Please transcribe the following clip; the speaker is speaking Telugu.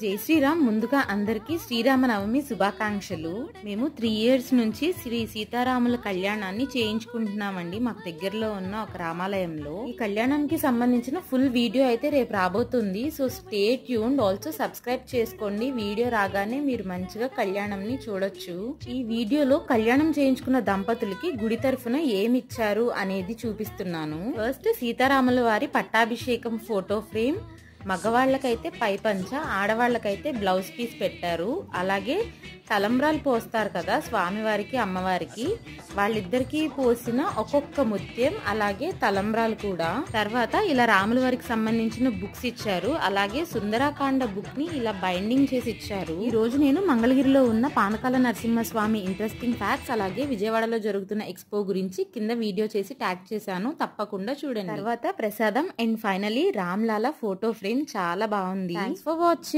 జై శ్రీరామ్. ముందుగా అందరికీ శ్రీరామనవమి శుభాకాంక్షలు. మేము 3 years నుంచి శ్రీ సీతారాముల కళ్యాణాన్ని చేయించుకుంటున్నామండి మాకు దగ్గరలో ఉన్న ఒక రామాలయంలో. ఈ కళ్యాణానికి సంబంధించిన ఫుల్ వీడియో అయితే రేపు రాబోతుంది. So stay tuned. Also subscribe చేసుకోండి. వీడియో రాగానే మీరు మంచిగా కళ్యాణంని చూడొచ్చు. ఈ వీడియోలో కళ్యాణం చేయించుకున్న దంపతులకి గుడి తరఫున ఏమిచ్చారు అనేది చూపిస్తున్నాను. ఫస్ట్ సీతారాముల వారి పట్టాభిషేకం ఫోటో ఫ్రేమ్, మగవాళ్ళకైతే పైపంచ, ఆడవాళ్ళకైతే బ్లౌజ్ పీస్ పెట్టారు. అలాగే తలంబ్రాలు పోస్తారు కదా స్వామివారికి అమ్మవారికి, వాళ్ళిద్దరికి పోసిన ఒక్కొక్క ముత్యం, అలాగే తలంబ్రాలు కూడా. తర్వాత ఇలా రాముల వారికి సంబంధించిన బుక్స్ ఇచ్చారు. అలాగే సుందరాకాండ బుక్ ని ఇలా బైండింగ్ చేసి ఇచ్చారు. ఈ రోజు నేను మంగళగిరిలో ఉన్న పానకాల నరసింహస్వామి ఇంట్రెస్టింగ్ ఫ్యాక్ట్స్, అలాగే విజయవాడలో జరుగుతున్న ఎక్స్పో గురించి కింద వీడియో చేసి ట్యాగ్ చేశాను, తప్పకుండా చూడండి. తర్వాత ప్రసాదం and finally Ram Lalla photo frame చాలా బాగుంది. Thanks for watching.